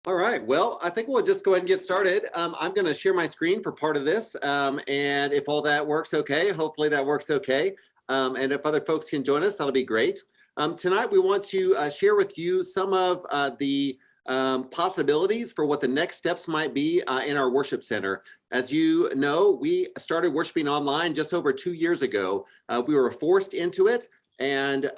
All right, well, I think we'll just go ahead and get started. I'm going to share my screen for part of this, and if all that works okay, hopefully that works okay. And if other folks can join us, that'll be great. Tonight, we want to share with you some of the possibilities for what the next steps might be in our worship center. As you know, we started worshiping online just over 2 years ago. We were forced into it. And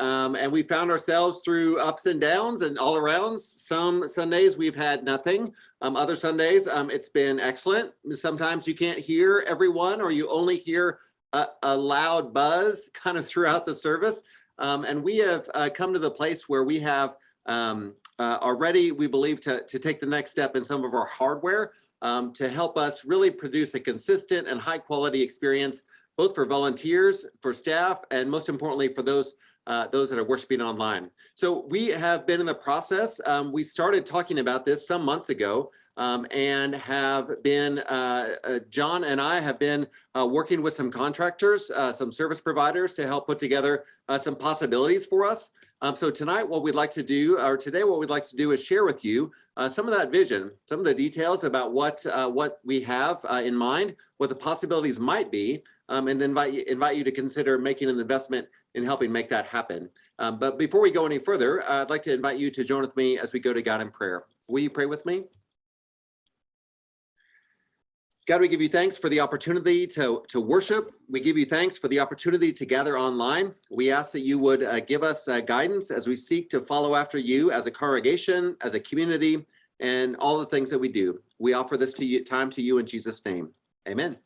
we found ourselves through ups and downs and all around. Some Sundays we've had nothing. Other Sundays it's been excellent. Sometimes you can't hear everyone, or you only hear a loud buzz kind of throughout the service. And we have come to the place where we have already, we believe, to take the next step in some of our hardware to help us really produce a consistent and high quality experience, both for volunteers, for staff, and most importantly, for those that are worshiping online. So we have been in the process. We started talking about this some months ago, and have been, John and I have been working with some contractors, some service providers to help put together some possibilities for us. So tonight, what we'd like to do, or today, what we'd like to do is share with you some of that vision, some of the details about what we have in mind, what the possibilities might be, and then invite you to consider making an investment in helping make that happen. But before we go any further, I'd like to invite you to join with me as we go to God in prayer. Will you pray with me? God, we give you thanks for the opportunity to worship. We give you thanks for the opportunity to gather online. We ask that you would give us guidance as we seek to follow after you as a congregation, as a community, and all the things that we do. We offer this time to you in Jesus' name. Amen.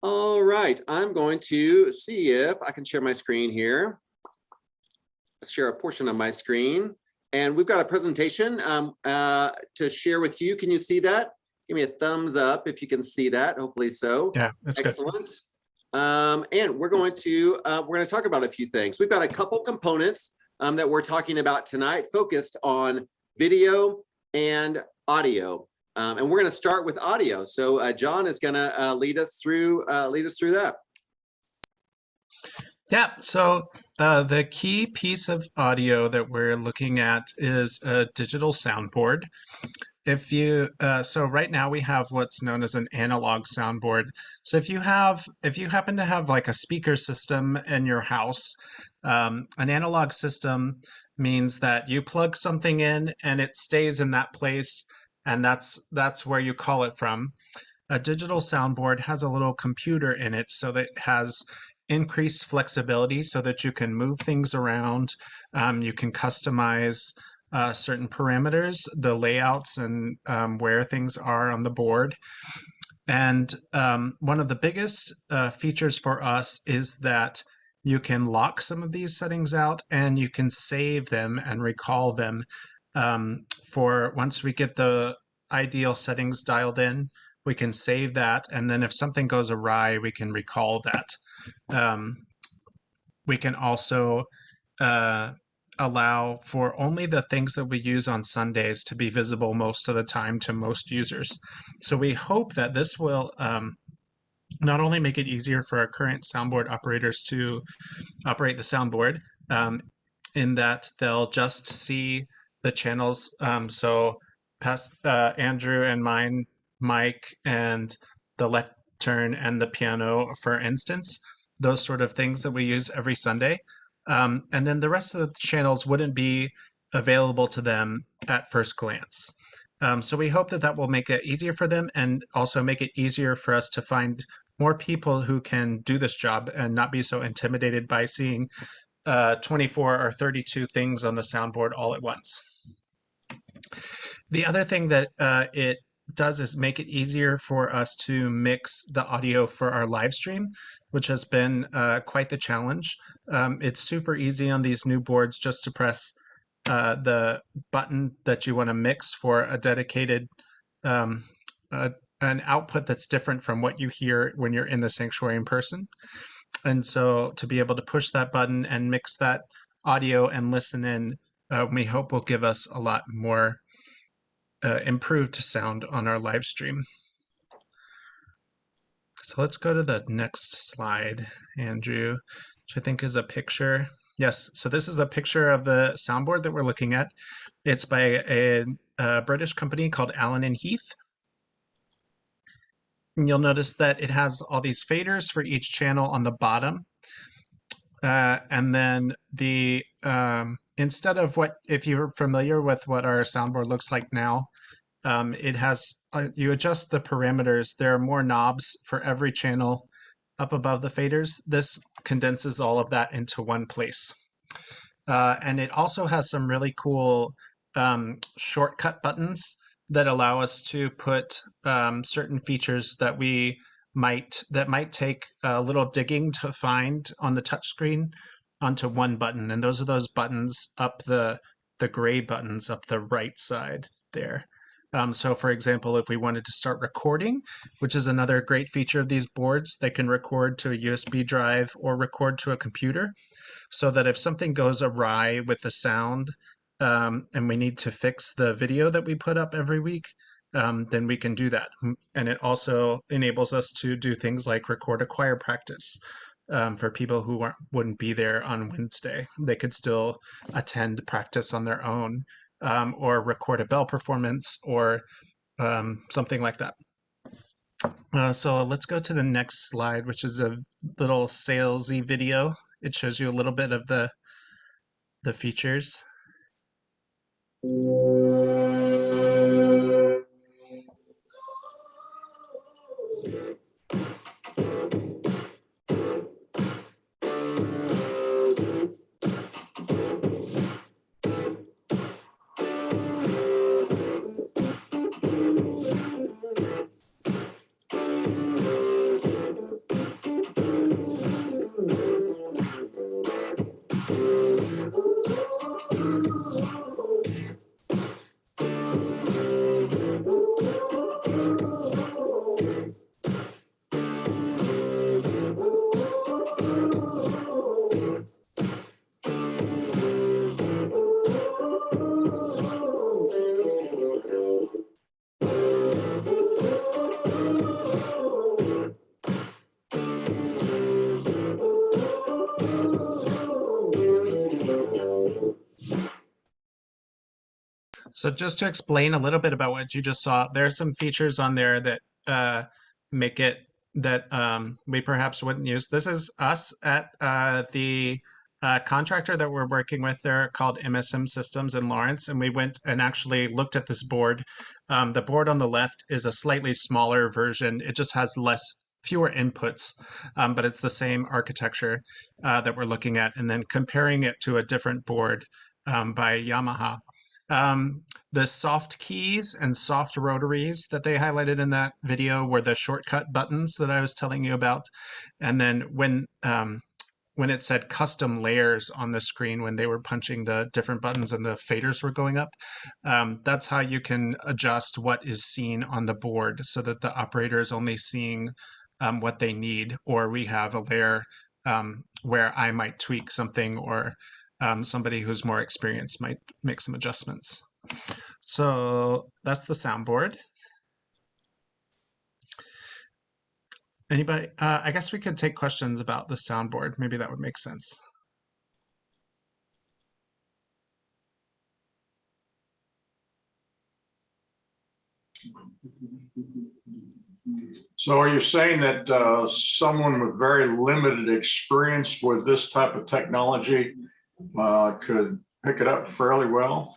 All right, I'm going to see if I can share my screen here. Let's share a portion of my screen. And we've got a presentation to share with you. Can you see that? Give me a thumbs up if you can see that. Hopefully so. Yeah, that's excellent. And we're going to talk about a few things. We've got a couple components that we're talking about tonight, focused on video and audio. And we're going to start with audio. So John is going to lead us through that. Yeah, so the key piece of audio that we're looking at is a digital soundboard. If you so right now we have what's known as an analog soundboard. So if you happen to have like a speaker system in your house, an analog system means that you plug something in and it stays in that place, and that's where you call it from. A digital soundboard has a little computer in it, so that it has increased flexibility so that you can move things around. You can customize certain parameters, the layouts, and where things are on the board. And one of the biggest features for us is that you can lock some of these settings out, and you can save them and recall them for once we get the ideal settings dialed in. We can save that, and then if something goes awry, we can recall that. We can also allow for only the things that we use on Sundays to be visible most of the time to most users. So we hope that this will not only make it easier for our current soundboard operators to operate the soundboard, in that they'll just see the channels. So past Andrew and mine, Mike, and the lectern and the piano, for instance, those sort of things that we use every Sunday. And then the rest of the channels wouldn't be available to them at first glance. So we hope that will make it easier for them, and also make it easier for us to find more people who can do this job and not be so intimidated by seeing 24 or 32 things on the soundboard all at once. The other thing that it does is make it easier for us to mix the audio for our live stream, which has been quite the challenge. It's super easy on these new boards just to press the button that you want to mix for a dedicated an output that's different from what you hear when you're in the sanctuary in person. And so to be able to push that button and mix that audio and listen in, we hope will give us a lot more improved sound on our live stream. So let's go to the next slide, Andrew, which I think is a picture. Yes, so this is a picture of the soundboard that we're looking at. It's by a British company called Allen and Heath. And you'll notice that it has all these faders for each channel on the bottom. And then the instead of what, if you're familiar with what our soundboard looks like now, it has, you adjust the parameters. There are more knobs for every channel up above the faders. This condenses all of that into one place. And it also has some really cool shortcut buttons that allow us to put certain features that might take a little digging to find on the touchscreen onto one button. And those are those buttons up the gray buttons up the right side there. So for example, if we wanted to start recording, which is another great feature of these boards, they can record to a USB drive or record to a computer, so that if something goes awry with the sound and we need to fix the video that we put up every week, then we can do that. And it also enables us to do things like record a choir practice for people who wouldn't be there on Wednesday. They could still attend practice on their own, or record a bell performance, or something like that. So let's go to the next slide, which is a little salesy video. It shows you a little bit of the features. So just to explain a little bit about what you just saw, there's some features on there that make it that we perhaps wouldn't use. This is us at the contractor that we're working with there called MSM Systems in Lawrence, and we went and actually looked at this board. The board on the left is a slightly smaller version. It just has fewer inputs, but it's the same architecture that we're looking at, and then comparing it to a different board by Yamaha. The soft keys and soft rotaries that they highlighted in that video were the shortcut buttons that I was telling you about. And then when it said custom layers on the screen, when they were punching the different buttons and the faders were going up, that's how you can adjust what is seen on the board so that the operator is only seeing what they need, or we have a layer where I might tweak something, or somebody who's more experienced might make some adjustments. So that's the soundboard. Anybody? I guess we could take questions about the soundboard. Maybe that would make sense. So are you saying that someone with very limited experience with this type of technology could pick it up fairly well?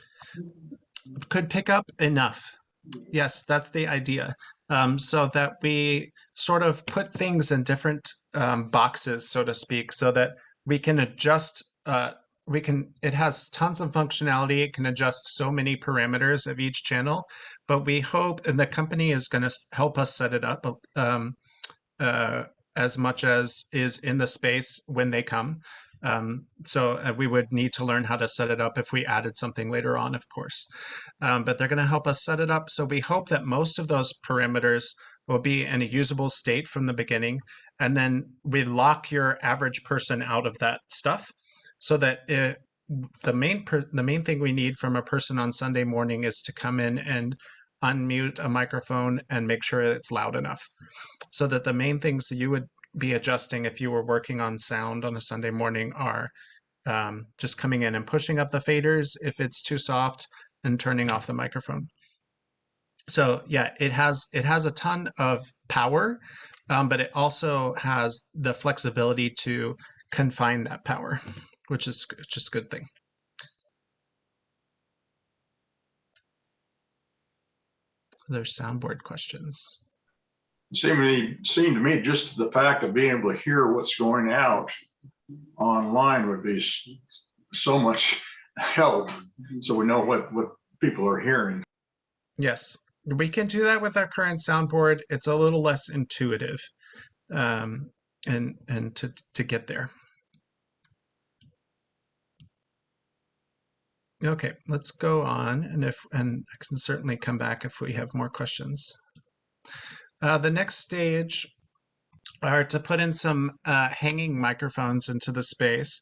Could pick up enough. Yes, that's the idea. So that we sort of put things in different boxes, so to speak, so that we can adjust. It has tons of functionality. It can adjust so many parameters of each channel, but we hope, and the company is going to help us set it up as much as is in the space when they come. So we would need to learn how to set it up if we added something later on, of course. But they're going to help us set it up. So we hope that most of those parameters will be in a usable state from the beginning. And then we lock your average person out of that stuff, so that the main thing we need from a person on Sunday morning is to come in and unmute a microphone and make sure it's loud enough, so that the main things that you would be adjusting if you were working on sound on a Sunday morning are just coming in and pushing up the faders if it's too soft, and turning off the microphone. So yeah, it has a ton of power, but it also has the flexibility to confine that power, which is just a good thing. Other soundboard questions? Seemed to me just the fact of being able to hear what's going out online would be so much help, so we know what people are hearing. Yes, we can do that with our current soundboard. It's a little less intuitive, and to get there. Okay, let's go on, and I can certainly come back if we have more questions. The next stage are to put in some hanging microphones into the space.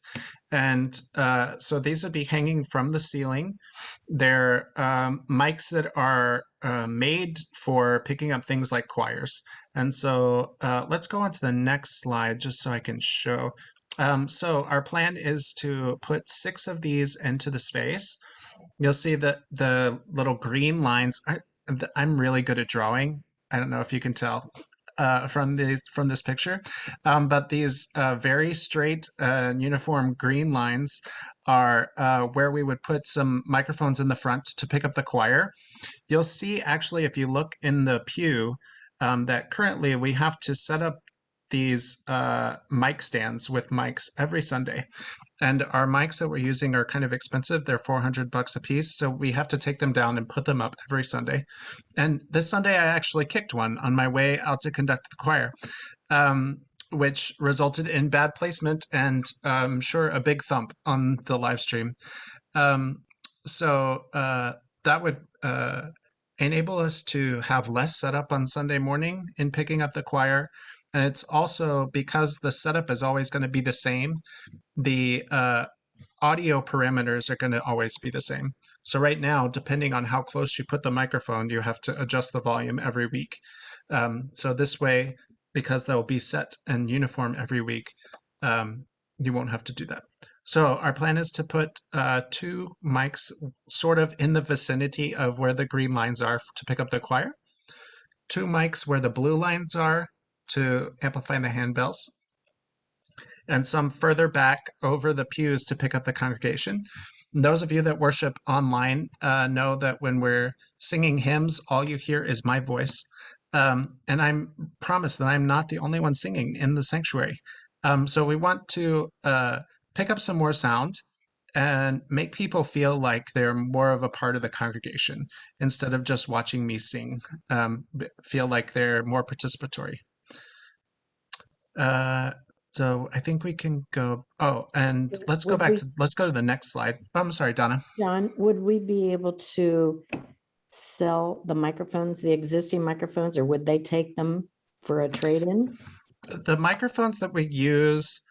And so these would be hanging from the ceiling. They're mics that are made for picking up things like choirs. And so let's go on to the next slide just so I can show. So our plan is to put 6 of these into the space. You'll see that the little green lines, I'm really good at drawing. I don't know if you can tell from this picture, but these very straight uniform green lines are where we would put some microphones in the front to pick up the choir. You'll see actually, if you look in the pew, that currently we have to set up these mic stands with mics every Sunday. And our mics that we're using are kind of expensive. They're $400 a piece. So we have to take them down and put them up every Sunday. And this Sunday, I actually kicked one on my way out to conduct the choir, which resulted in bad placement and I'm sure a big thump on the live stream. So that would enable us to have less setup on Sunday morning in picking up the choir. And it's also because the setup is always going to be the same, the audio parameters are going to always be the same. So right now, depending on how close you put the microphone, you have to adjust the volume every week. So this way, because they'll be set and uniform every week, you won't have to do that. So our plan is to put 2 mics sort of in the vicinity of where the green lines are to pick up the choir, 2 mics where the blue lines are to amplify the handbells, and some further back over the pews to pick up the congregation. And those of you that worship online know that when we're singing hymns, all you hear is my voice. And I promise that I'm not the only one singing in the sanctuary. So we want to pick up some more sound and make people feel like they're more of a part of the congregation instead of just watching me sing, feel like they're more participatory. So I think we can go. Oh, and let's go to the next slide. Oh, I'm sorry, Donna. John, would we be able to sell the microphones, the existing microphones, or would they take them for a trade-in? The microphones that we use,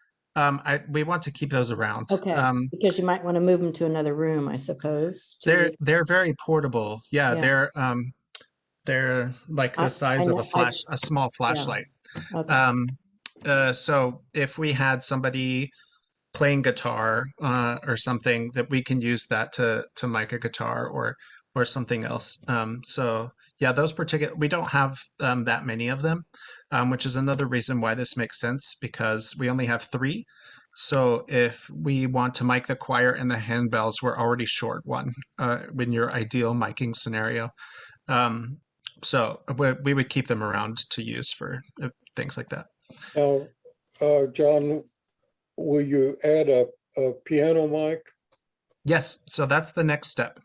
we want to keep those around. Okay, because you might want to move them to another room, I suppose. They're very portable. Yeah, they're like the size of a small flashlight. Yeah. Okay. So if we had somebody playing guitar or something, that we can use that to mic a guitar or something else. So yeah, those particular, we don't have that many of them, which is another reason why this makes sense, because we only have 3. So if we want to mic the choir and the handbells, we're already short one in your ideal miking scenario. So we would keep them around to use for things like that. Now, John, will you add a piano mic? Yes, so that's the next step.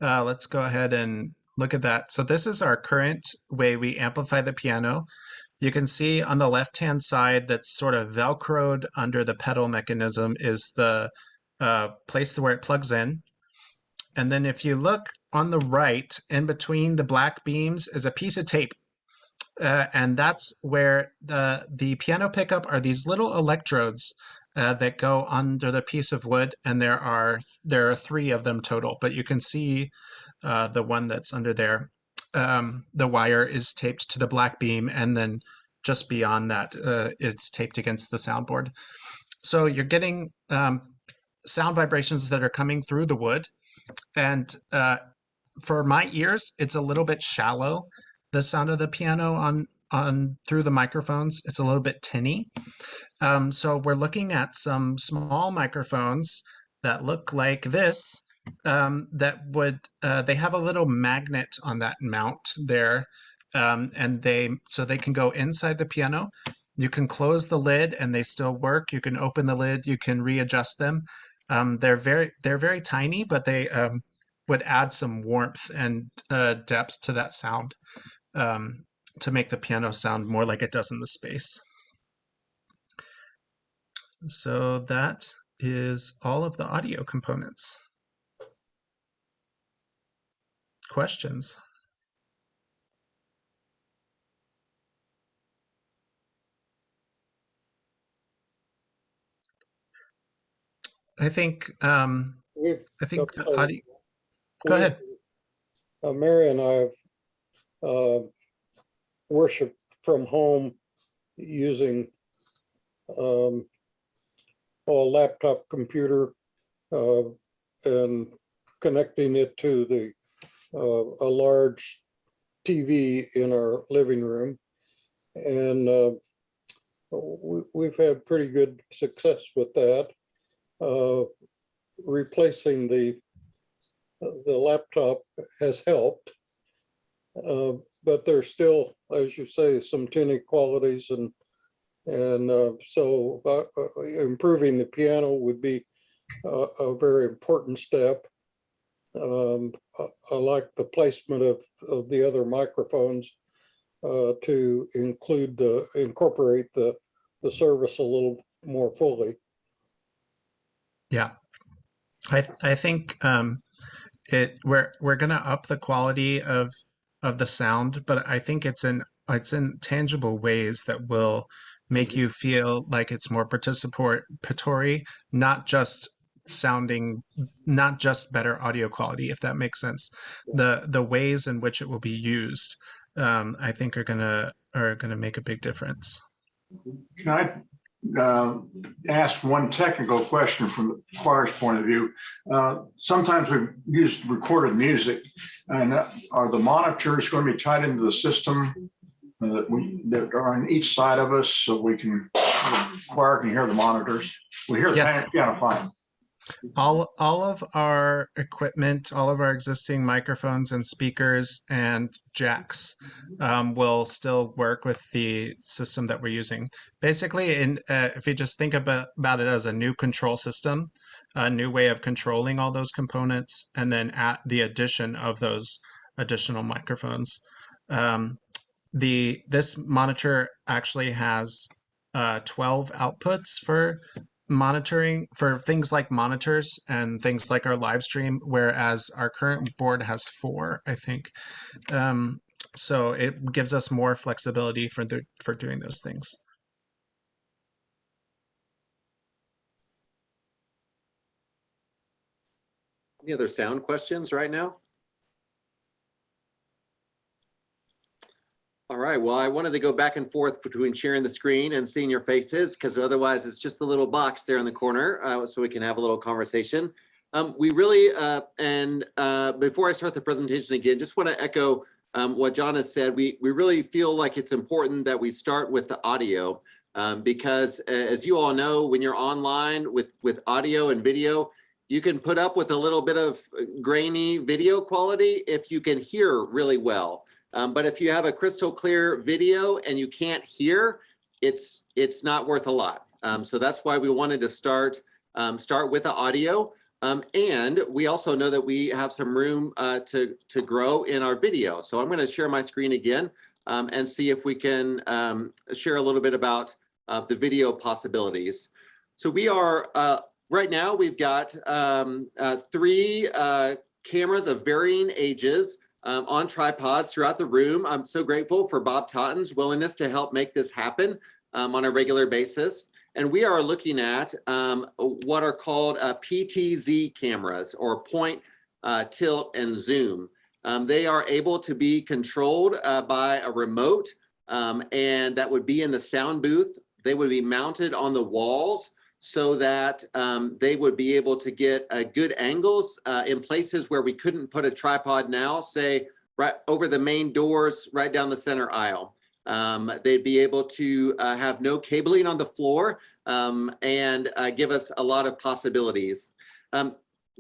Let's go ahead and look at that. So this is our current way we amplify the piano. You can see on the left-hand side that's sort of Velcroed under the pedal mechanism is the place where it plugs in. And then if you look on the right, in between the black beams is a piece of tape. And that's where the piano pickup are these little electrodes that go under the piece of wood, and there are 3 of them total, but you can see the one that's under there. The wire is taped to the black beam, and then just beyond that it's taped against the soundboard. So you're getting sound vibrations that are coming through the wood, and for my ears, it's a little bit shallow. The sound of the piano on through the microphones, it's a little bit tinny. So we're looking at some small microphones that look like this. That would they have a little magnet on that mount there, and so they can go inside the piano. You can close the lid and they still work. You can open the lid. You can readjust them. They're very tiny, but they would add some warmth and depth to that sound, to make the piano sound more like it does in the space. So that is all of the audio components. Questions? I think We've- the so audio. Go we- ahead. Mary and I have worshiped from home using a laptop computer and connecting it to a large TV in our living room. And we've had pretty good success with that. Replacing the laptop has helped, but there's still, as you say, some inequalities, and so improving the piano would be a very important step. I like the placement of the other microphones to incorporate the service a little more fully. Yeah, I think we're gonna up the quality of the sound, but I think it's in tangible ways that will make you feel like it's more participatory, not just better audio quality, if that makes sense. The ways in which it will be used, I think are gonna make a big difference. Can I ask one technical question from the choir's point of view? Sometimes we've used recorded music, and are the monitors going to be tied into the system that are on each side of us, so the choir can hear the monitors? We hear the Yes. piano fine. All of our equipment, all of our existing microphones and speakers and jacks will still work with the system that we're using. Basically, if you just think about it as a new control system, a new way of controlling all those components, and then at the addition of those additional microphones. This monitor actually has 12 outputs for monitoring, for things like monitors and things like our live stream, whereas our current board has 4, I think. So it gives us more flexibility for doing those things. Any other sound questions right now? All right, well, I wanted to go back and forth between sharing the screen and seeing your faces, because otherwise it's just a little box there in the corner, so we can have a little conversation. We really, before I start the presentation again, just want to echo what John has said. We really feel like it's important that we start with the audio, because as you all know, when you're online with audio and video, you can put up with a little bit of grainy video quality if you can hear really well. But if you have a crystal clear video and you can't hear, it's not worth a lot. So that's why we wanted to start with the audio. And we also know that we have some room to grow in our video. So I'm going to share my screen again and see if we can share a little bit about the video possibilities. So we are, right now we've got 3 cameras of varying ages on tripods throughout the room. I'm so grateful for Bob Totten's willingness to help make this happen on a regular basis. And we are looking at what are called Ptz cameras, or point, tilt, and zoom. They are able to be controlled by a remote, and that would be in the sound booth. They would be mounted on the walls so that they would be able to get good angles in places where we couldn't put a tripod now, say right over the main doors, right down the center aisle. They'd be able to have no cabling on the floor and give us a lot of possibilities.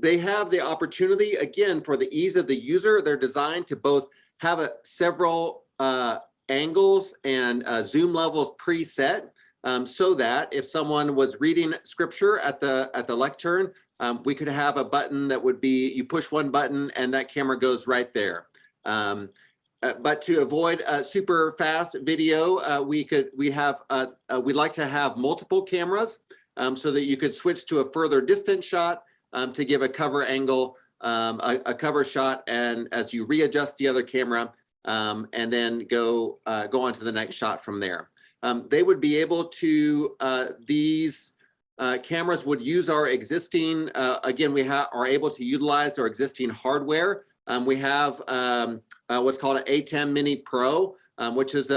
They have the opportunity, again, for the ease of the user. They're designed to both have several angles and zoom levels preset, so that if someone was reading scripture at the lectern, we could have a button that would be, you push one button and that camera goes right there. But to avoid super fast video, we'd like to have multiple cameras so that you could switch to a further distant shot to give a cover angle, a cover shot, and as you readjust the other camera, and then go on to the next shot from there. They would be able to, these cameras would use our existing, again, we are able to utilize our existing hardware. We have what's called an A10 Mini Pro, which is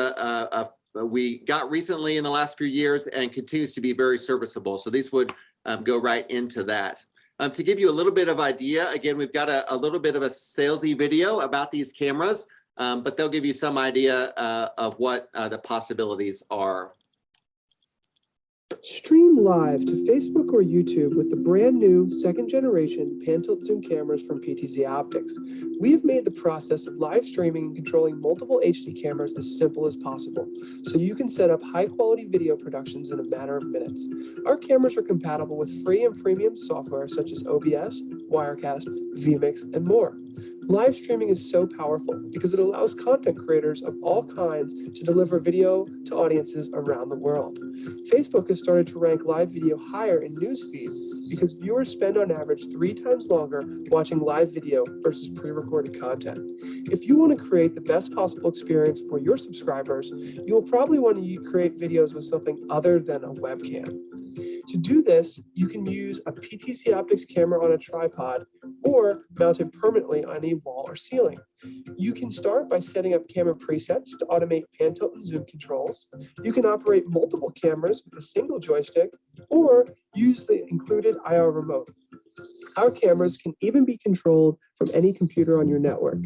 we got recently in the last few years and continues to be very serviceable. So these would go right into that. To give you a little bit of idea, again, we've got a little bit of a salesy video about these cameras, but they'll give you some idea of what the possibilities are. Stream live to Facebook or YouTube with the brand new second generation pan-tilt zoom cameras from PTZ Optics. We have made the process of live streaming and controlling multiple HD cameras as simple as possible, so you can set up high quality video productions in a matter of minutes. Our cameras are compatible with free and premium software such as OBS, Wirecast, vMix, and more. Live streaming is so powerful because it allows content creators of all kinds to deliver video to audiences around the world. Facebook has started to rank live video higher in news feeds because viewers spend on average 3 times longer watching live video versus pre-recorded content. If you want to create the best possible experience for your subscribers, you will probably want to create videos with something other than a webcam. To do this, you can use a PTZ Optics camera on a tripod or mounted permanently on a wall or ceiling. You can start by setting up camera presets to automate pan, tilt, and zoom controls. You can operate multiple cameras with a single joystick or use the included IR remote. Our cameras can even be controlled from any computer on your network.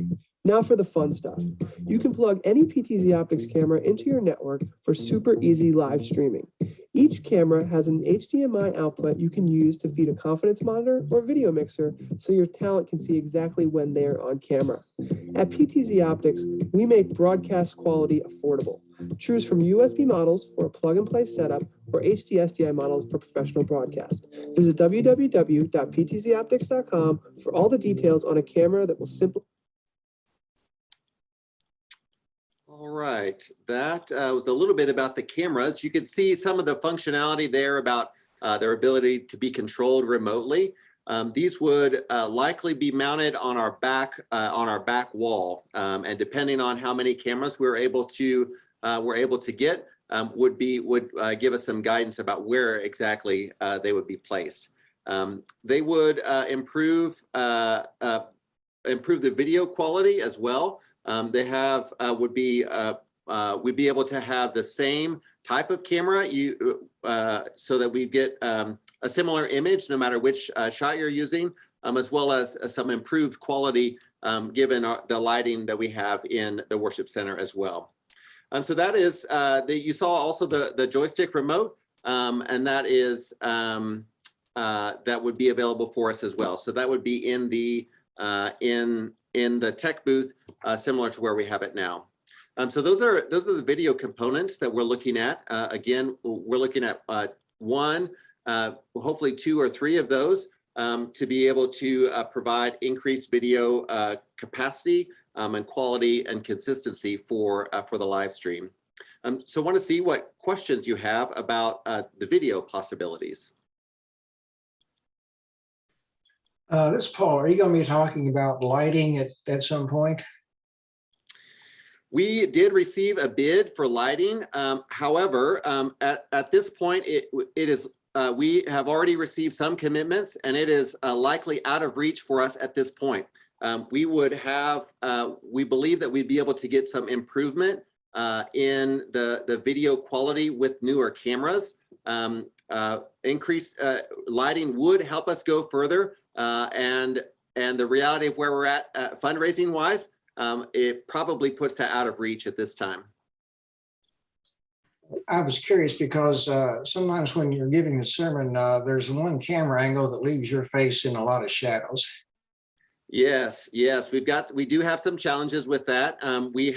Now for the fun stuff. You can plug any PTZ Optics camera into your network for super easy live streaming. Each camera has an HDMI output you can use to feed a confidence monitor or video mixer so your talent can see exactly when they are on camera. At PTZ Optics, we make broadcast quality affordable. Choose from USB models for a plug-and-play setup or HD SDI models for professional broadcast. Visit www.ptzoptics.com for all the details on a camera that will simplify. All right, that was a little bit about the cameras. You could see some of the functionality there about their ability to be controlled remotely. These would likely be mounted on our back wall, and depending on how many cameras we're able to get, would give us some guidance about where exactly they would be placed. They would improve the video quality as well. They have we'd be able to have the same type of camera so that we get a similar image no matter which shot you're using, as well as some improved quality given the lighting that we have in the worship center as well. So that is you saw also the joystick remote, and that is that would be available for us as well. So that would be in the tech booth, similar to where we have it now. So those are the video components that we're looking at. Again, we're looking at one, hopefully 2 or 3 of those to be able to provide increased video capacity and quality and consistency for the live stream. So I want to see what questions you have about the video possibilities. This is Paul. Are you going to be talking about lighting at some point? We did receive a bid for lighting. However, at this point, we have already received some commitments, and it is likely out of reach for us at this point. We believe that we'd be able to get some improvement in the video quality with newer cameras. increased lighting would help us go further. And the reality of where we're at fundraising wise, it probably puts that out of reach at this time. I was curious because sometimes when you're giving the sermon, there's one camera angle that leaves your face in a lot of shadows. Yes, we do have some challenges with that. We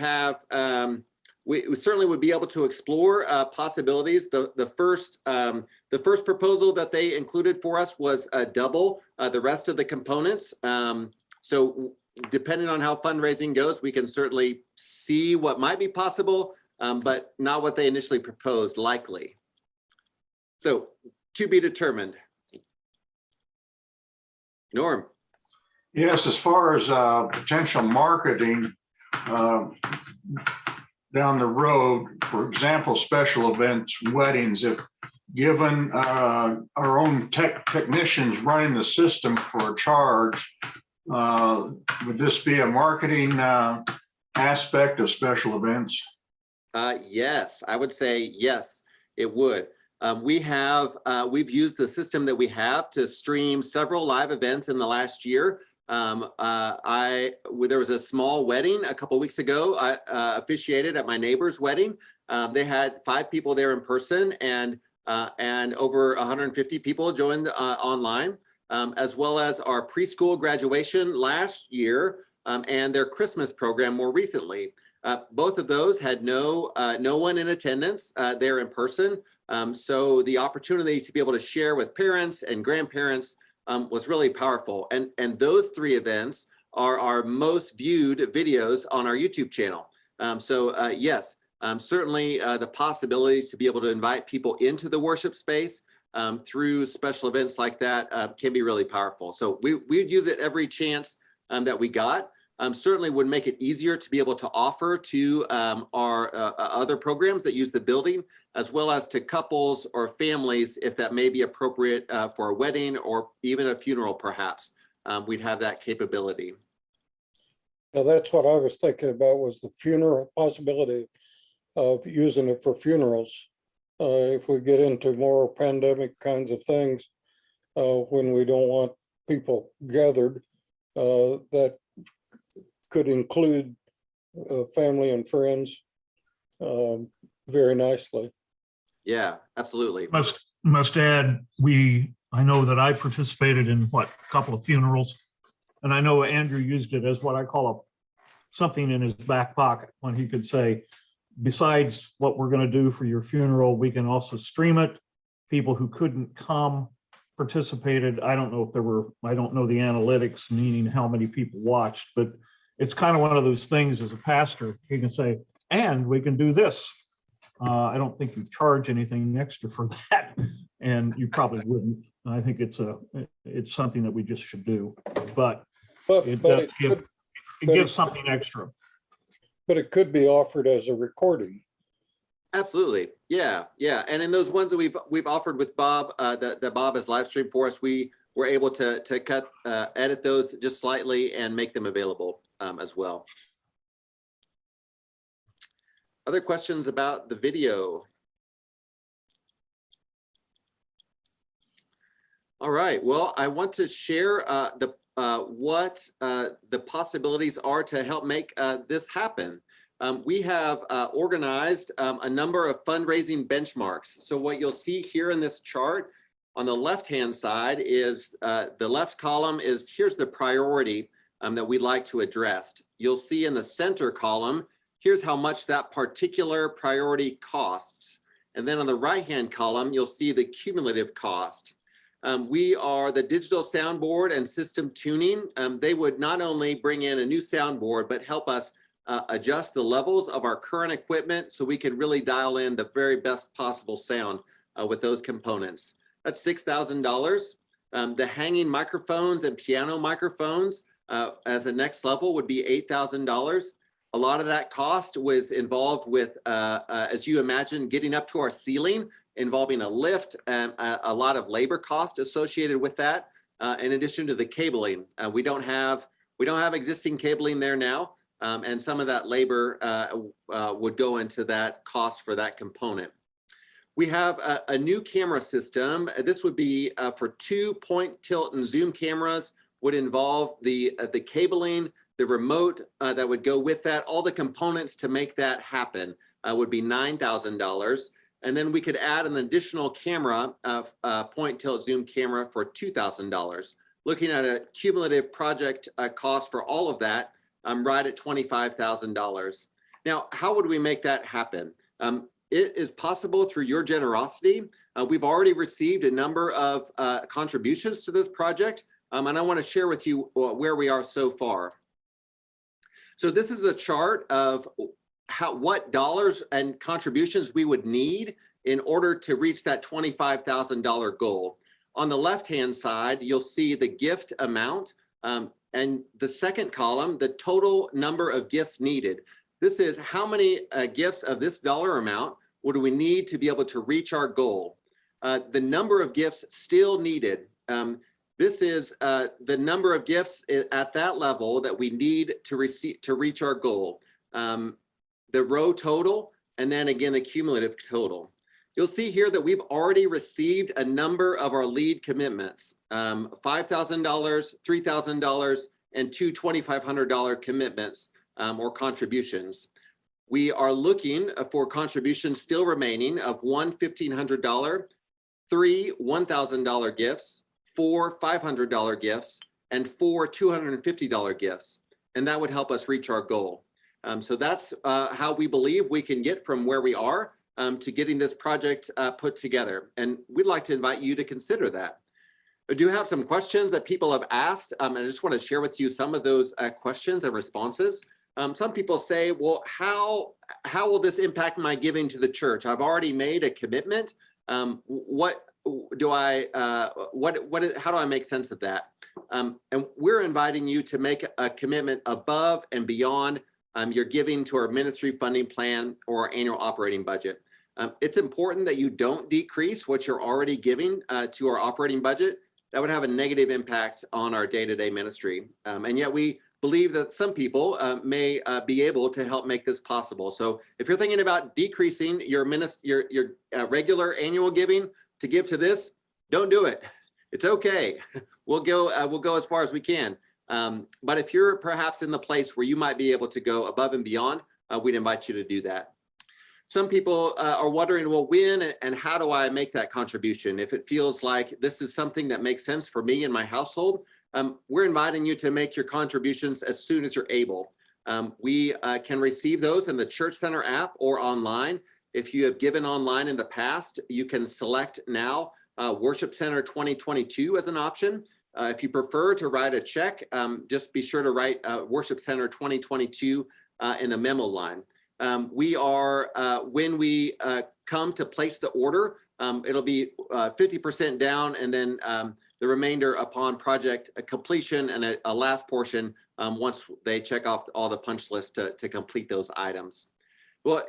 certainly would be able to explore possibilities. The first proposal that they included for us was double the rest of the components. So depending on how fundraising goes, we can certainly see what might be possible, but not what they initially proposed, likely. So to be determined. Norm. Yes, as far as potential marketing down the road, for example, special events, weddings, if given our own technicians running the system for a charge, would this be a marketing aspect of special events? Yes, I would say yes, it would. We've used the system that we have to stream several live events in the last year. There was a small wedding a couple weeks ago. I officiated at my neighbor's wedding. They had 5 people there in person, and over 150 people joined online, as well as our preschool graduation last year and their Christmas program more recently. Both of those had no one in attendance there in person. So the opportunity to be able to share with parents and grandparents was really powerful. And those 3 events are our most viewed videos on our YouTube channel. Yes, certainly the possibilities to be able to invite people into the worship space through special events like that can be really powerful. So we'd use it every chance that we got. Certainly would make it easier to be able to offer to our other programs that use the building, as well as to couples or families, if that may be appropriate for a wedding or even a funeral, perhaps. We'd have that capability. Now, that's what I was thinking about, was the funeral possibility of using it for funerals. If we get into more pandemic kinds of things, when we don't want people gathered, that could include family and friends very nicely. Yeah, absolutely. Must add, I know that I participated in a couple of funerals, and I know Andrew used it as what I call something in his back pocket, when he could say, besides what we're going to do for your funeral, we can also stream it. People who couldn't come participated. I don't know the analytics, meaning how many people watched, but it's kind of one of those things as a pastor, you can say, and we can do this. I don't think you charge anything extra for that, and you probably wouldn't. I think it's something that we just should do, but it gives something extra. But it could be offered as a recording. Absolutely, yeah. And in those ones that we've offered with Bob, that Bob has live streamed for us, we were able to edit those just slightly and make them available as well. Other questions about the video? All right, well, I want to share what the possibilities are to help make this happen. We have organized a number of fundraising benchmarks. So what you'll see here in this chart on the left-hand side is the left column is here's the priority that we'd like to address. You'll see in the center column, here's how much that particular priority costs. And then on the right-hand column, you'll see the cumulative cost. We are the digital soundboard and system tuning. They would not only bring in a new soundboard, but help us adjust the levels of our current equipment so we can really dial in the very best possible sound with those components. That's $6,000. The hanging microphones and piano microphones as a next level would be $8,000. A lot of that cost was involved with, as you imagine, getting up to our ceiling, involving a lift and a lot of labor cost associated with that. In addition to the cabling, we don't have existing cabling there now, and some of that labor would go into that cost for that component. We have a new camera system. This would be for 2 point, tilt, and zoom cameras. Would involve the cabling, the remote that would go with that. All the components to make that happen would be $9,000. And then we could add an additional camera, point, tilt, zoom camera for $2,000. Looking at a cumulative project cost for all of that, right at $25,000. Now, how would we make that happen? It is possible through your generosity. We've already received a number of contributions to this project, and I want to share with you where we are so far. So this is a chart of what dollars and contributions we would need in order to reach that $25,000 goal. On the left-hand side, you'll see the gift amount, and the second column, the total number of gifts needed. This is how many gifts of this dollar amount would we need to be able to reach our goal. The number of gifts still needed. This is the number of gifts at that level that we need to receive to reach our goal. The row total, and then again, the cumulative total. You'll see here that we've already received a number of our lead commitments, $5,000, $3,000, and two $2,500 commitments or contributions. We are looking for contributions still remaining of one $1,500, three $1,000 gifts, four $500 gifts, and four $250 gifts. And that would help us reach our goal. So that's how we believe we can get from where we are to getting this project put together. And we'd like to invite you to consider that. I do have some questions that people have asked, and I just want to share with you some of those questions and responses. Some people say, well, how will this impact my giving to the church? I've already made a commitment. How do I make sense of that? And we're inviting you to make a commitment above and beyond your giving to our ministry funding plan or our annual operating budget. It's important that you don't decrease what you're already giving to our operating budget. That would have a negative impact on our day-to-day ministry. And yet we believe that some people may be able to help make this possible. So if you're thinking about decreasing your regular annual giving to give to this, don't do it. It's okay. We'll go as far as we can. But if you're perhaps in the place where you might be able to go above and beyond, we'd invite you to do that. Some people are wondering, well, when and how do I make that contribution? If it feels like this is something that makes sense for me and my household, we're inviting you to make your contributions as soon as you're able. We can receive those in the Church Center app or online. If you have given online in the past, you can select now Worship Center 2022 as an option. If you prefer to write a check, just be sure to write Worship Center 2022 in the memo line. When we come to place the order, it'll be 50% down, and then the remainder upon project completion, and a last portion once they check off all the punch list to complete those items. Well,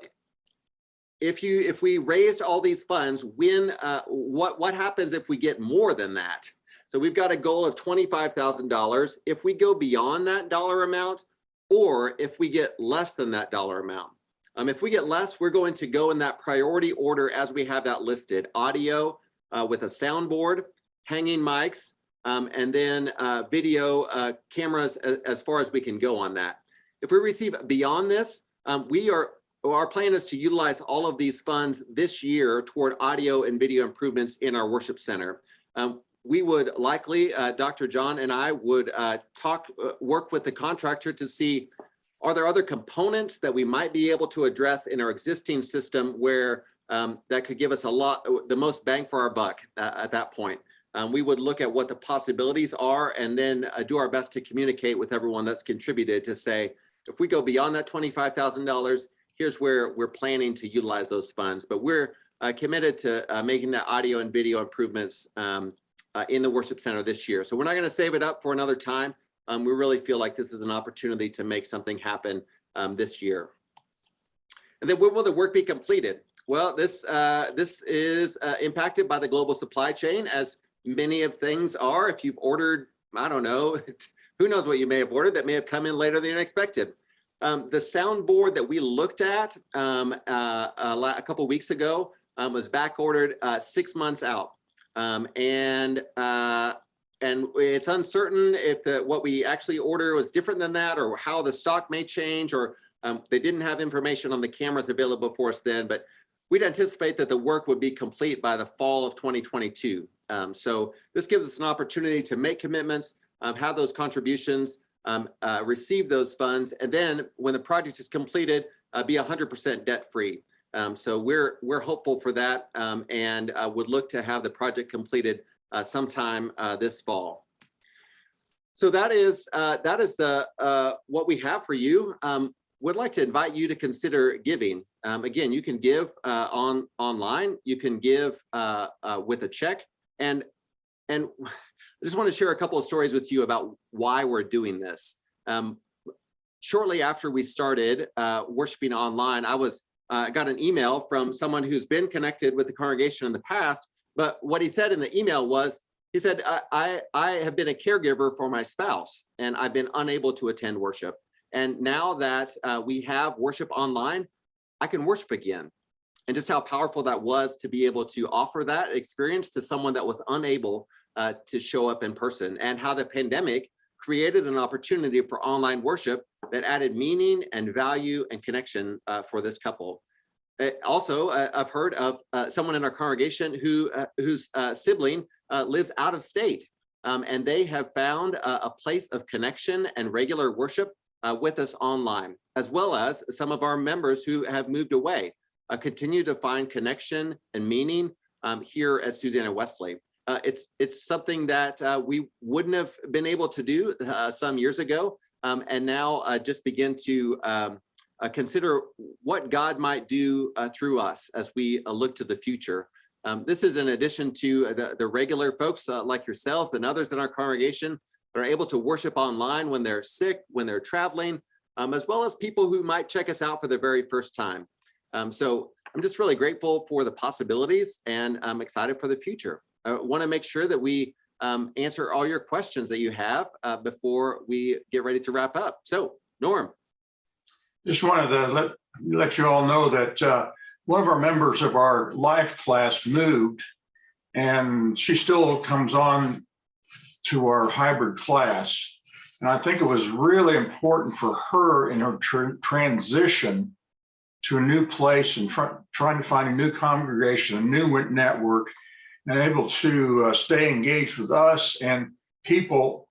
if we raised all these funds, what happens if we get more than that? So we've got a goal of $25,000. If we go beyond that dollar amount, or if we get less than that dollar amount. If we get less, we're going to go in that priority order as we have that listed: audio with a soundboard, hanging mics, and then video cameras as far as we can go on that. If we receive beyond this, our plan is to utilize all of these funds this year toward audio and video improvements in our worship center. We would likely, Dr. John and I would work with the contractor to see, are there other components that we might be able to address in our existing system where that could give us the most bang for our buck at that point. We would look at what the possibilities are and then do our best to communicate with everyone that's contributed to say, if we go beyond that $25,000, here's where we're planning to utilize those funds. But we're committed to making that audio and video improvements in the worship center this year. So we're not going to save it up for another time. We really feel like this is an opportunity to make something happen this year. And then when will the work be completed? Well, this is impacted by the global supply chain, as many of things are. If you've ordered, I don't know, who knows what you may have ordered that may have come in later than expected. The soundboard that we looked at a couple weeks ago was back ordered 6 months out. And it's uncertain if what we actually order was different than that, or how the stock may change, or they didn't have information on the cameras available for us then, but we'd anticipate that the work would be complete by the fall of 2022. So this gives us an opportunity to make commitments, have those contributions, receive those funds, and then when the project is completed, be 100% debt-free. So we're hopeful for that, and would look to have the project completed sometime this fall. So that is the what we have for you. Would like to invite you to consider giving. Again, you can give online. You can give with a check, and I just want to share a couple of stories with you about why we're doing this. Shortly after we started worshiping online, I got an email from someone who's been connected with the congregation in the past, but what he said in the email was, he said, I have been a caregiver for my spouse and I've been unable to attend worship. And now that we have worship online, I can worship again. And just how powerful that was to be able to offer that experience to someone that was unable to show up in person, and how the pandemic created an opportunity for online worship that added meaning and value and connection for this couple. Also, I've heard of someone in our congregation whose sibling lives out of state, and they have found a place of connection and regular worship with us online, as well as some of our members who have moved away continue to find connection and meaning here at Susanna Wesley. It's something that we wouldn't have been able to do some years ago, and now just begin to consider what God might do through us as we look to the future. This is in addition to the regular folks like yourselves and others in our congregation that are able to worship online when they're sick, when they're traveling, as well as people who might check us out for the very first time. So I'm just really grateful for the possibilities, and I'm excited for the future. I want to make sure that we answer all your questions that you have before we get ready to wrap up. So, Norm. Just wanted to let you all know that one of our members of our life class moved, and she still comes on to our hybrid class. And I think it was really important for her in her transition to a new place and trying to find a new congregation, a new network, and able to stay engaged with us and people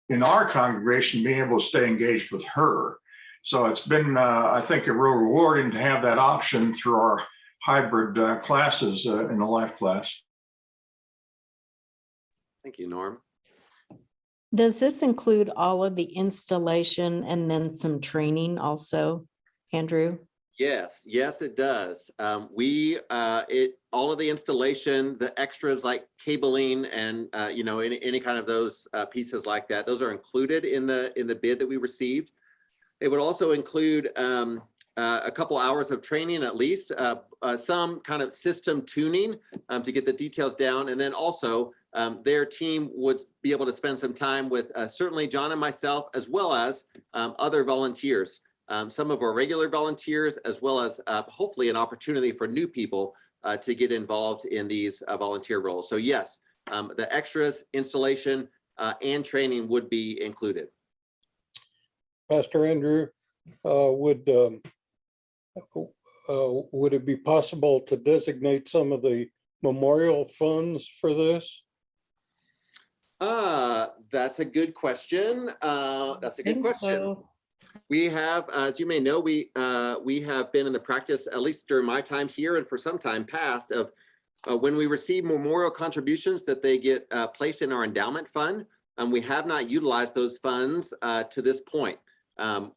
in our congregation being able to stay engaged with her. So it's been, I think, a real rewarding to have that option through our hybrid classes in the life class. Thank you, Norm. Does this include all of the installation and then some training also, Andrew? Yes, it does. All of the installation, the extras like cabling and any kind of those pieces like that, those are included in the bid that we received. It would also include a couple hours of training, at least some kind of system tuning to get the details down, and then also their team would be able to spend some time with certainly John and myself, as well as other volunteers. Some of our regular volunteers, as well as hopefully an opportunity for new people to get involved in these volunteer roles. So yes, the extras, installation, and training would be included. Pastor Andrew, would it be possible to designate some of the memorial funds for this? That's a good question. So. We have, as you may know, we have been in the practice, at least during my time here and for some time past, of when we receive memorial contributions that they get placed in our endowment fund. We have not utilized those funds to this point.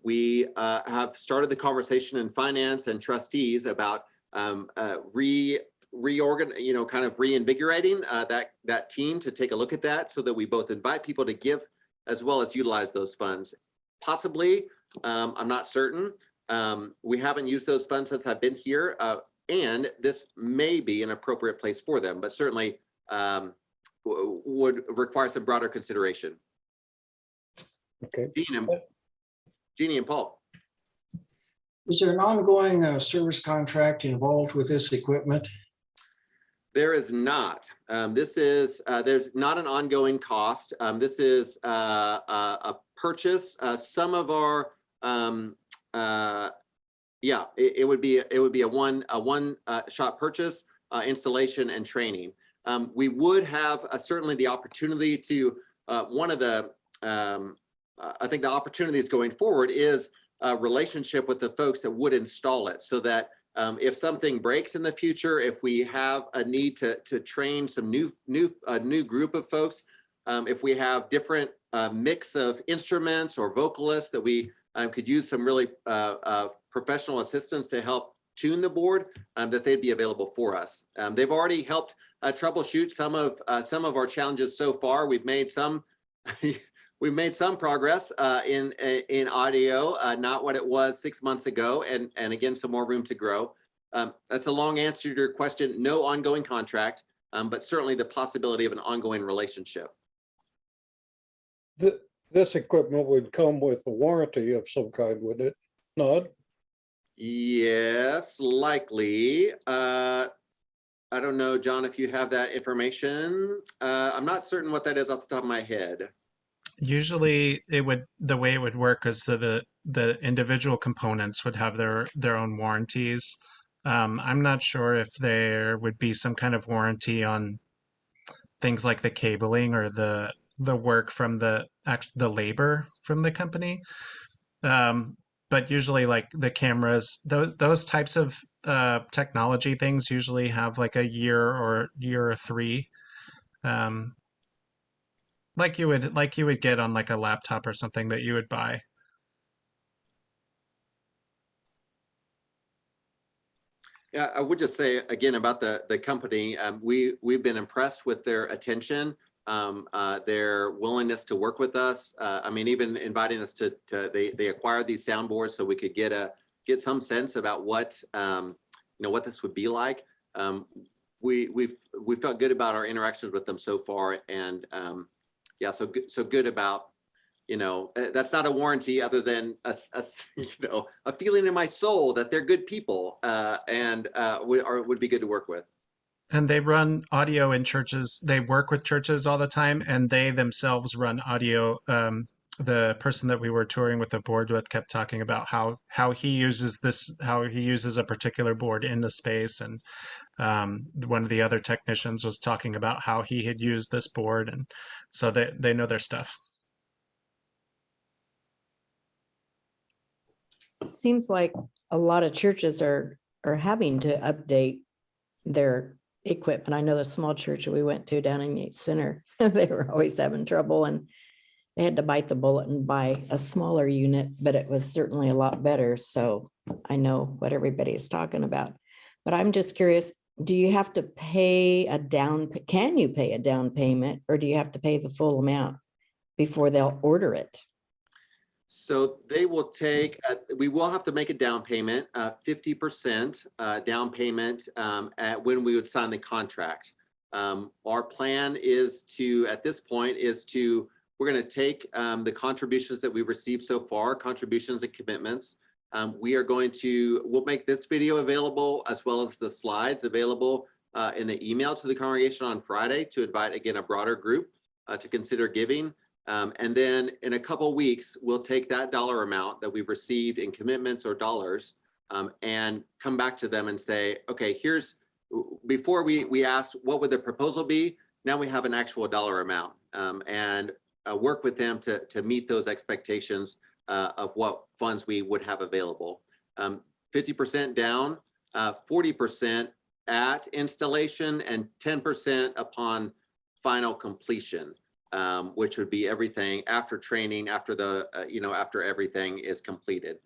We have started the conversation in finance and trustees about reinvigorating that team to take a look at that, so that we both invite people to give as well as utilize those funds. Possibly, I'm not certain. We haven't used those funds since I've been here, and this may be an appropriate place for them, but certainly would require some broader consideration. Okay. Jeannie and Paul. Is there an ongoing service contract involved with this equipment? There is not. There's not an ongoing cost. This is a purchase. Some of our, it would be a one shot purchase, installation and training. We would have certainly the opportunity to I think the opportunities going forward is a relationship with the folks that would install it, so that if something breaks in the future, if we have a need to train some new group of folks, if we have different mix of instruments or vocalists that we could use some really professional assistance to help tune the board, that they'd be available for us. They've already helped troubleshoot some of our challenges so far. We've made some we made some progress in audio, not what it was 6 months ago, and again, some more room to grow. That's a long answer to your question. No ongoing contract, but certainly the possibility of an ongoing relationship. This equipment would come with a warranty of some kind, would it not? Yes, likely. I don't know, John, if you have that information. I'm not certain what that is off the top of my head. Usually the way it would work is that the individual components would have their own warranties. I'm not sure if there would be some kind of warranty on things like the cabling or the work from the labor from the company. But usually like the cameras, those types of technology things usually have like a year or three. Like you would get on like a laptop or something that you would buy. Yeah, I would just say again about the company. We've been impressed with their attention, their willingness to work with us. I mean, even inviting us to they acquired these soundboards so we could get some sense about what what this would be like. We felt good about our interactions with them so far, and yeah, so good about, that's not a warranty other than a feeling in my soul that they're good people, and would be good to work with. And they run audio in churches. They work with churches all the time, and they themselves run audio. The person that we were touring with the board with kept talking about how he uses a particular board in the space, and one of the other technicians was talking about how he had used this board, and so they know their stuff. It seems like a lot of churches are having to update their equipment. I know the small church that we went to down in Yates Center, they were always having trouble, and they had to bite the bullet and buy a smaller unit, but it was certainly a lot better. So I know what everybody is talking about. But I'm just curious, do you have to pay can you pay a down payment, or do you have to pay the full amount before they'll order it? So they will take, we will have to make a down payment, 50% down payment when we would sign the contract. Our plan is at this point, we're going to take the contributions that we've received so far, contributions and commitments. We'll make this video available as well as the slides available in the email to the congregation on Friday to invite, again, a broader group to consider giving. And then in a couple of weeks, we'll take that dollar amount that we've received in commitments or dollars and come back to them and say, okay, before we ask what would the proposal be, now we have an actual dollar amount, and work with them to meet those expectations of what funds we would have available. 50% down, 40% at installation, and 10% upon final completion, which would be everything after training, after everything is completed.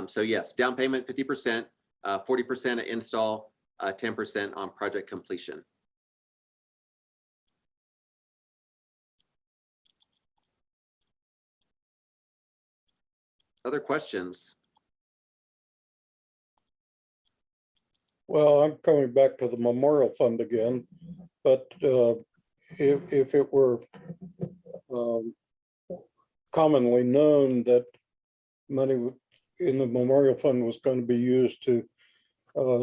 So yes, down payment 50%, 40% at install, 10% on project completion. Other questions? Well, I'm coming back to the memorial fund again, but if it were commonly known that money in the memorial fund was going to be used to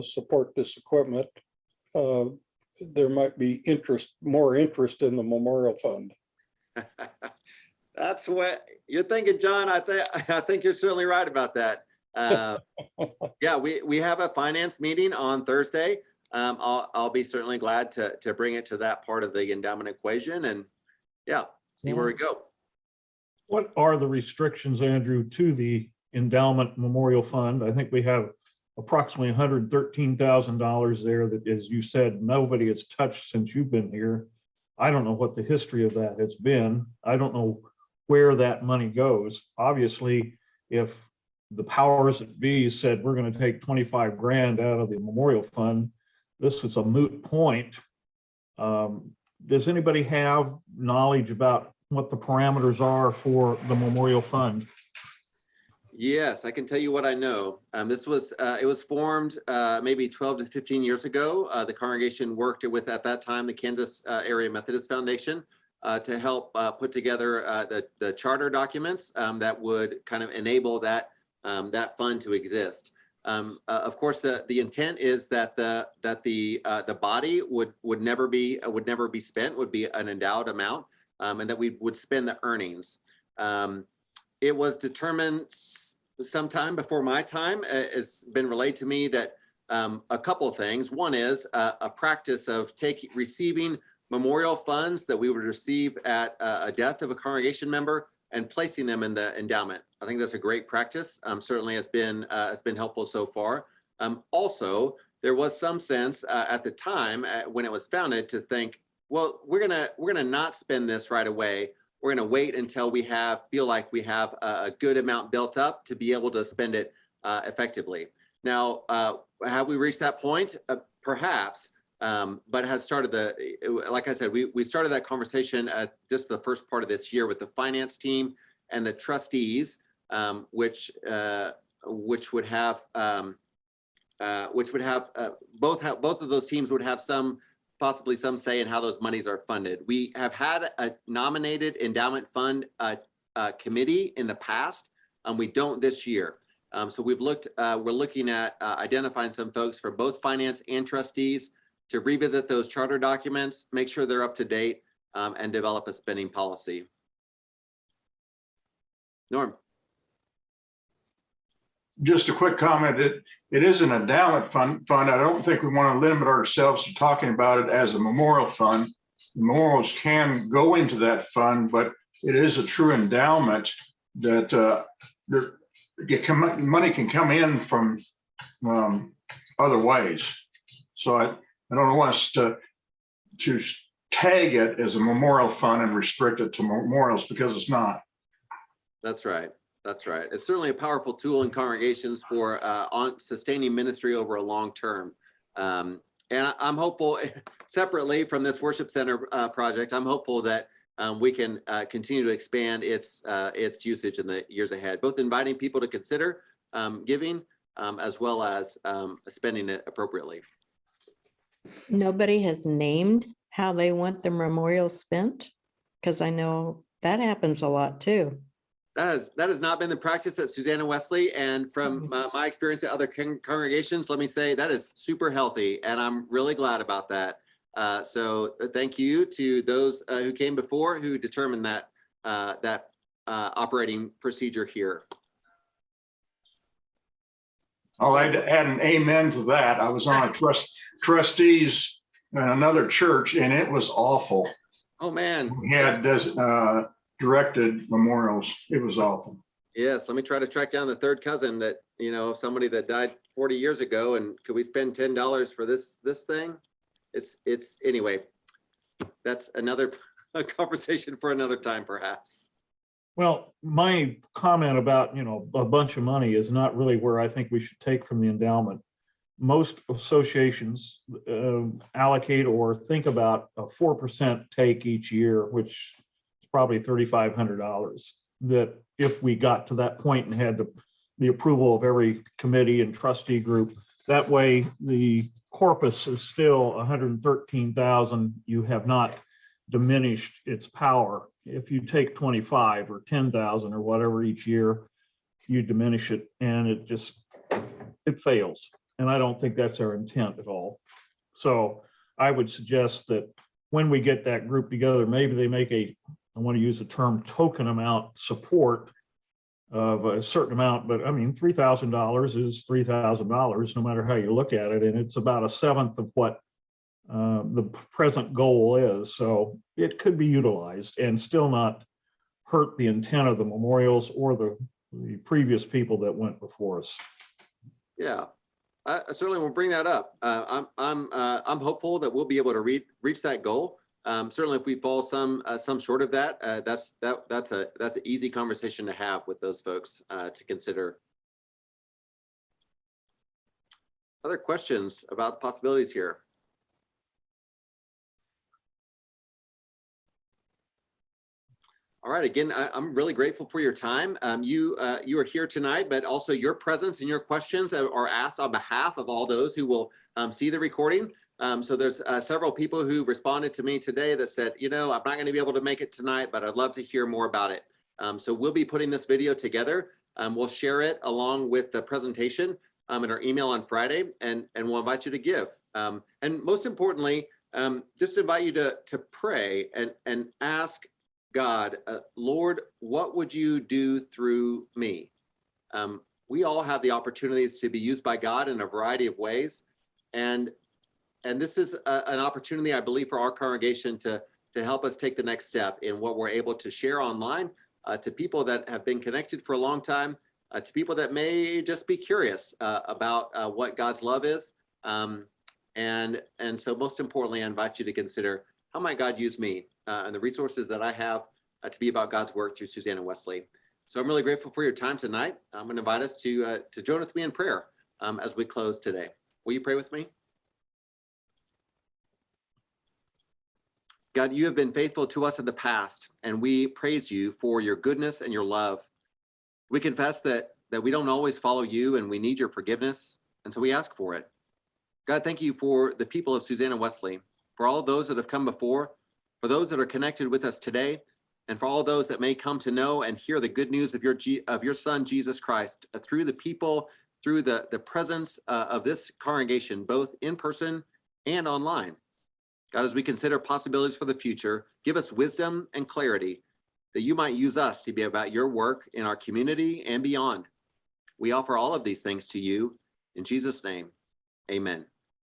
support this equipment, there might be more interest in the memorial fund. That's what you're thinking, John. I think you're certainly right about that. Yeah, we have a finance meeting on Thursday. I'll be certainly glad to bring it to that part of the endowment equation, and yeah, see where we go. What are the restrictions, Andrew, to the endowment memorial fund? I think we have approximately $113,000 there that, as you said, nobody has touched since you've been here. I don't know what the history of that has been. I don't know where that money goes. Obviously, if the powers that be said we're going to take 25 grand out of the memorial fund, this is a moot point. Does anybody have knowledge about what the parameters are for the memorial fund? Yes, I can tell you what I know. This was it was formed maybe 12 to 15 years ago. The congregation worked with, at that time, the Kansas Area Methodist Foundation to help put together the charter documents that would kind of enable that that fund to exist. Of course, the intent is that the body would never be spent, would be an endowed amount, and that we would spend the earnings. It was determined sometime before my time. It's been relayed to me that a couple of things. One is a practice of receiving memorial funds that we would receive at a death of a congregation member and placing them in the endowment. I think that's a great practice. Certainly has been helpful so far. Also, there was some sense at the time when it was founded to think, well, we're gonna not spend this right away. We're going to wait until we feel like we have a good amount built up to be able to spend it effectively. Now, have we reached that point? Perhaps, but has started like I said, we started that conversation at just the first part of this year with the finance team and the trustees, which would have both of those teams would have possibly some say in how those monies are funded. We have had a nominated endowment fund committee in the past. We don't this year. So we're looking at identifying some folks for both finance and trustees to revisit those charter documents, make sure they're up to date, and develop a spending policy. Norm. Just a quick comment. It is an endowment fund. I don't think we want to limit ourselves to talking about it as a memorial fund. Memorials can go into that fund, but it is a true endowment that money can come in from other ways. So I don't want us to tag it as a memorial fund and restrict it to memorials, because it's not. That's right. That's right. It's certainly a powerful tool in congregations for sustaining ministry over a long term. And I'm hopeful, separately from this worship center project, I'm hopeful that we can continue to expand its usage in the years ahead, both inviting people to consider giving as well as spending it appropriately. Nobody has named how they want their memorial spent, because I know that happens a lot too. That has not been the practice at Susanna Wesley, and from my experience at other congregations, let me say that is super healthy, and I'm really glad about that. So thank you to those who came before, who determined that operating procedure here. I'll add an amen to that. I was on a trustees in another church, and it was awful. Oh man. We had directed memorials. It was awful. Yes, let me try to track down the third cousin that, somebody that died 40 years ago, and could we spend $10 for this thing? It's anyway, that's another conversation for another time, perhaps. Well, my comment about, a bunch of money is not really where I think we should take from the endowment. Most associations allocate or think about a 4% take each year, which probably $3,500, that if we got to that point and had the approval of every committee and trustee group, that way the corpus is still 113,000. You have not diminished its power. If you take 25 or 10,000 or whatever each year, you diminish it, and it fails. And I don't think that's our intent at all. So I would suggest that when we get that group together, maybe they make I want to use the term token amount support of a certain amount, but I mean, $3,000 is $3,000, no matter how you look at it. And it's about a seventh of what the present goal is. So it could be utilized and still not hurt the intent of the memorials or the previous people that went before us. Yeah, I certainly will bring that up. I'm hopeful that we'll be able to reach that goal. Certainly, if we fall some short of that, that's an easy conversation to have with those folks to consider. Other questions about the possibilities here? All right, again, I'm really grateful for your time. You are here tonight, but also your presence and your questions are asked on behalf of all those who will see the recording. So there's several people who responded to me today that said, you know, I'm not going to be able to make it tonight, but I'd love to hear more about it. So we'll be putting this video together. We'll share it along with the presentation in our email on Friday, and we'll invite you to give. And most importantly, just invite you to pray and ask God, Lord, what would you do through me? We all have the opportunities to be used by God in a variety of ways. And this is an opportunity, I believe, for our congregation to help us take the next step in what we're able to share online to people that have been connected for a long time, to people that may just be curious about what God's love is. And so most importantly, I invite you to consider, how might God use me and the resources that I have to be about God's work through Suzanne and Wesley. So I'm really grateful for your time tonight. I'm going to invite us to join with me in prayer as we close today. Will you pray with me? God, you have been faithful to us in the past, and we praise you for your goodness and your love. We confess that we don't always follow you, and we need your forgiveness, and so we ask for it. God, thank you for the people of Suzanne and Wesley, for all those that have come before, for those that are connected with us today, and for all those that may come to know and hear the good news of your Son, Jesus Christ, through the people, through the presence of this congregation, both in person and online. God, as we consider possibilities for the future, give us wisdom and clarity that you might use us to be about your work in our community and beyond. We offer all of these things to you. In Jesus' name, amen.